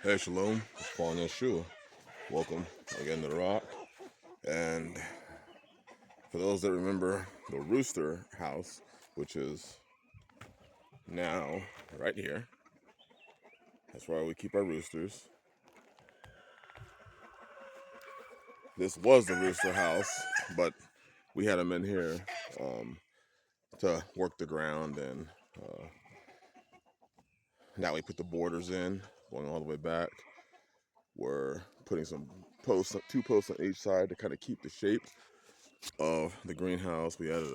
Hey, Shalom. It's Paul Yeshua. Welcome again to The Rock. And for those that remember the Rooster House, which is now right here, that's where we keep our roosters. This was the Rooster House, but we had them in here to work the ground, and now we put the borders in, going all the way back. We're putting some posts, 2 posts on each side to kind of keep the shape of the greenhouse. We added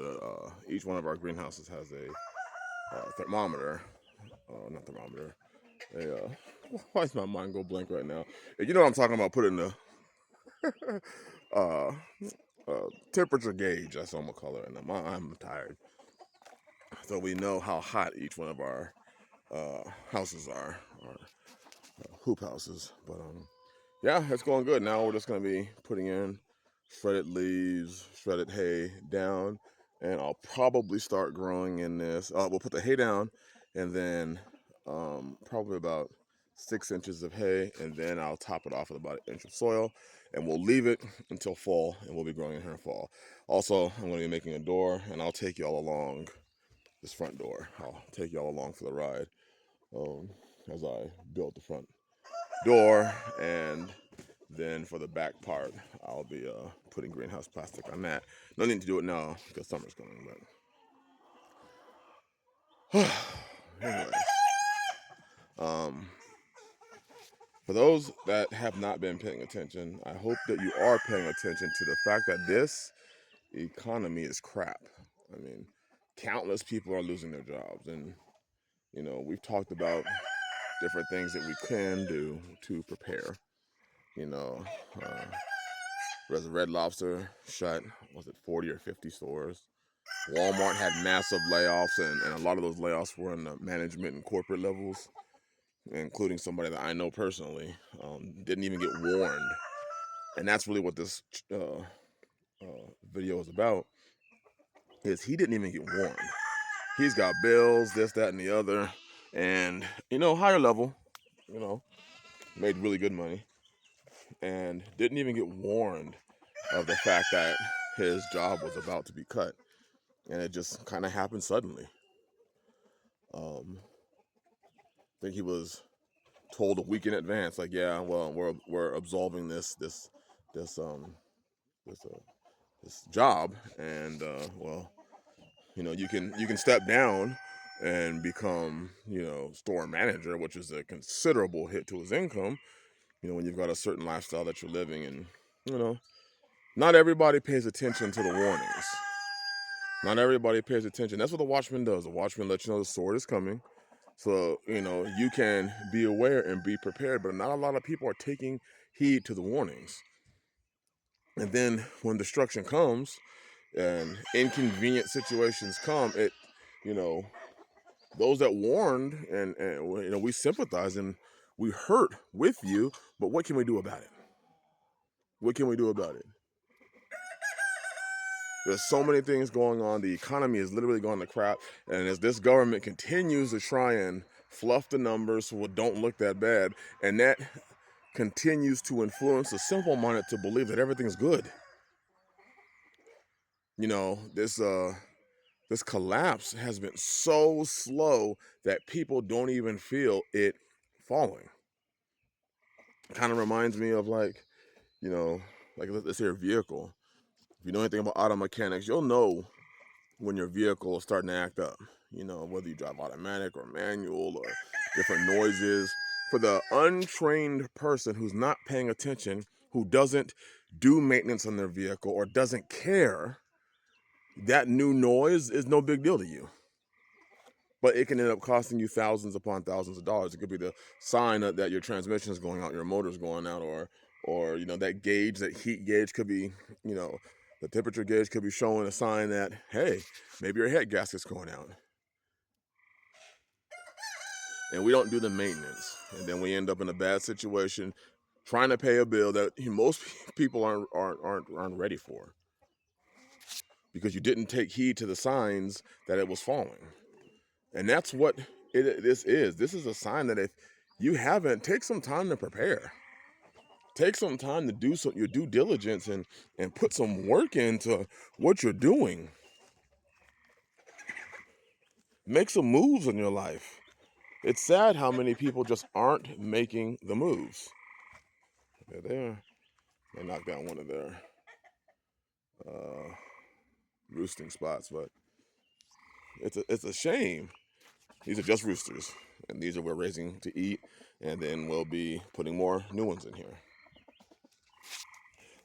each one of our greenhouses has a thermometer, not thermometer. Why does my mind go blank right now? You know what I'm talking about? Putting the uh, temperature gauge. That's what I'm gonna call it. And I'm tired, so we know how hot each one of our houses are, our hoop houses. But yeah, it's going good. Now we're just gonna be putting in shredded leaves, shredded hay down, and I'll probably start growing in this. We'll put the hay down, and then probably about 6 inches of hay, and then I'll top it off with about an inch of soil, and we'll leave it until fall, and we'll be growing in here in fall. Also, I'm going to be making a door, and I'll take y'all along this front door. I'll take y'all along for the ride as I build the front door, and then for the back part, I'll be putting greenhouse plastic on that. No need to do it now because summer's coming, but anyways. For those that have not been paying attention, I hope that you are paying attention to the fact that this economy is crap. I mean, countless people are losing their jobs, and we've talked about different things that we can do to prepare. You know, there's a Red Lobster shut, was it 40 or 50 stores? Walmart had massive layoffs, and a lot of those layoffs were in the management and corporate levels, including somebody that I know personally, didn't even get warned. And that's really what this video is about, is he didn't even get warned. He's got bills, this, that, and the other, and, higher level, made really good money, and didn't even get warned of the fact that his job was about to be cut. And it just kind of happened suddenly. I think he was told a week in advance, like, yeah, well, we're absolving this job, and well, you can step down and become store manager, which is a considerable hit to his income. When you've got a certain lifestyle that you're living, and not everybody pays attention to the warnings. Not everybody pays attention. That's what the watchman does. The watchman lets you know the sword is coming. So, you can be aware and be prepared, but not a lot of people are taking heed to the warnings. And then when destruction comes and inconvenient situations come, those that warned, and we sympathize and we hurt with you, but what can we do about it? What can we do about it? There's so many things going on. The economy is literally going to crap. And as this government continues to try and fluff the numbers so it don't look that bad, and that continues to influence the simple-minded to believe that everything's good. This collapse has been so slow that people don't even feel it falling. Kind of reminds me of like let's say a vehicle. If you know anything about auto mechanics, you'll know when your vehicle is starting to act up. Whether you drive automatic or manual or different noises. For the untrained person who's not paying attention, who doesn't do maintenance on their vehicle or doesn't care, that new noise is no big deal to you. But it can end up costing you thousands upon thousands of dollars. It could be the sign that your transmission is going out, your motor's going out, or that gauge, that heat gauge could be, the temperature gauge could be showing a sign that, hey, maybe your head gasket's going out. And we don't do the maintenance, and then we end up in a bad situation, trying to pay a bill that most people aren't ready for, because you didn't take heed to the signs that it was falling. And that's what this is. This is a sign that if you haven't, take some time to prepare. Take some time to do your due diligence and put some work into what you're doing. Make some moves in your life. It's sad how many people just aren't making the moves. They're there. They knocked down one of their roosting spots, but it's a shame. These are just roosters, and these are we're raising to eat, and then we'll be putting more new ones in here.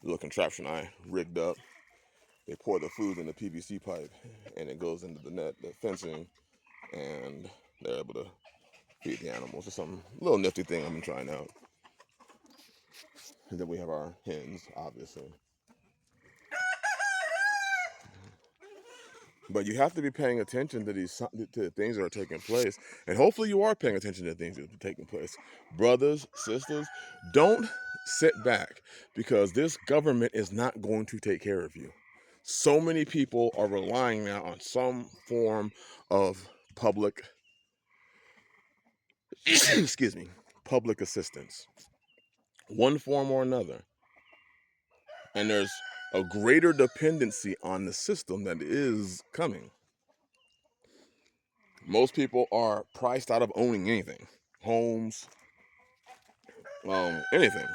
Little contraption I rigged up. They pour the food in the PVC pipe, and it goes into the net, the fencing, and they're able to feed the animals. Just some little nifty thing I've been trying out. And then we have our hens, obviously. But you have to be paying attention to the things that are taking place, and hopefully you are paying attention to the things that are taking place. Brothers, sisters, don't sit back, because this government is not going to take care of you. So many people are relying now on some form of public, excuse me, public assistance, one form or another. And there's a greater dependency on the system that is coming. Most people are priced out of owning anything, homes, anything.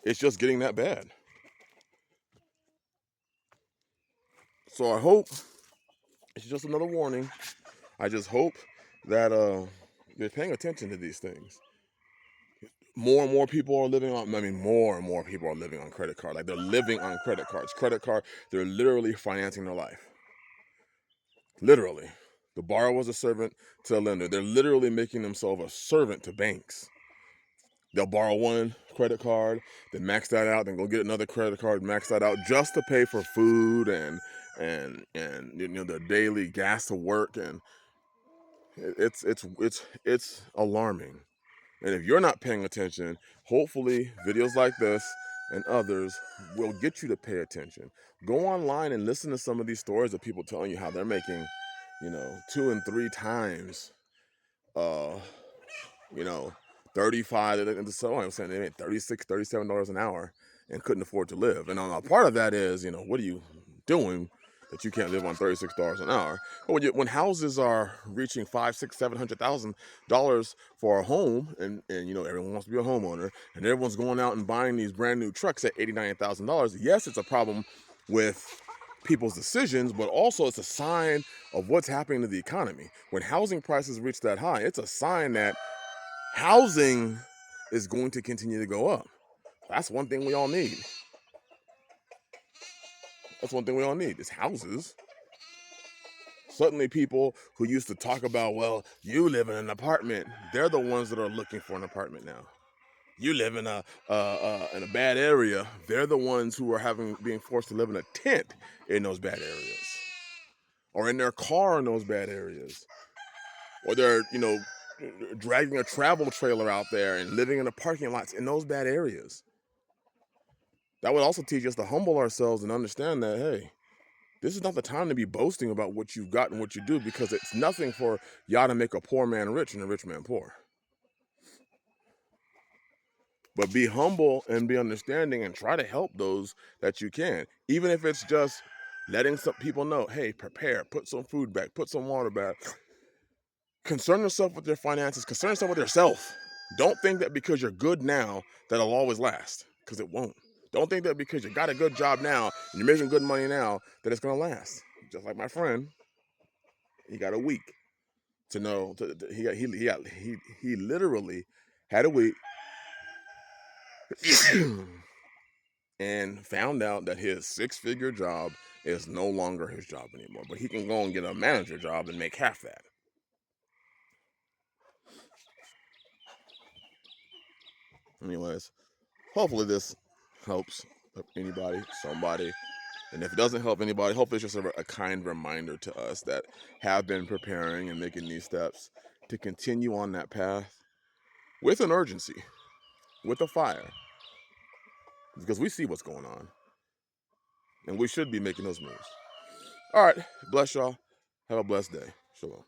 It's just getting that bad. So I hope, it's just another warning, I just hope that you're paying attention to these things. More and more people are living on, more and more people are living on credit card. Like, they're living on credit cards. They're literally financing their life. Literally. The borrower was a servant to the lender. They're literally making themselves a servant to banks. They'll borrow one credit card, then max that out, then go get another credit card, max that out, just to pay for food and their daily gas to work. And it's alarming. And if you're not paying attention, hopefully videos like this and others will get you to pay attention. Go online and listen to some of these stories of people telling you how they're making, 2 and 3 times, uh, 35, and so I'm saying they made $36, $37 an hour and couldn't afford to live. And a part of that is, what are you doing that you can't live on $36 an hour? But when houses are reaching $500,000, $600,000, $700,000 for a home, and everyone wants to be a homeowner, and everyone's going out and buying these brand new trucks at $89,000. Yes, it's a problem with people's decisions, but also it's a sign of what's happening to the economy. When housing prices reach that high, it's a sign that housing is going to continue to go up. That's one thing we all need. Is houses. Suddenly people who used to talk about, well, you live in an apartment, they're the ones that are looking for an apartment now. You live in a bad area, they're the ones who are being forced to live in a tent in those bad areas, or in their car in those bad areas, or they're dragging a travel trailer out there and living in the parking lots in those bad areas. That would also teach us to humble ourselves and understand that, hey, this is not the time to be boasting about what you've got and what you do, because it's nothing for y'all to make a poor man rich and a rich man poor. But be humble and be understanding and try to help those that you can. Even if it's just letting some people know, hey, prepare, put some food back, put some water back. Concern yourself with their finances, concern yourself with yourself. Don't think that because you're good now, that'll always last, because it won't. Don't think that because you got a good job now and you're making good money now that it's gonna last. Just like my friend, he got a week to know. He literally had a week and found out that his 6-figure job is no longer his job anymore. But he can go and get a manager job and make half that. Anyways, hopefully this helps anybody, somebody. And if it doesn't help anybody, hopefully it's just a kind reminder to us that have been preparing and making these steps to continue on that path with an urgency, with a fire, because we see what's going on and we should be making those moves. All right, bless y'all. Have a blessed day. Shalom.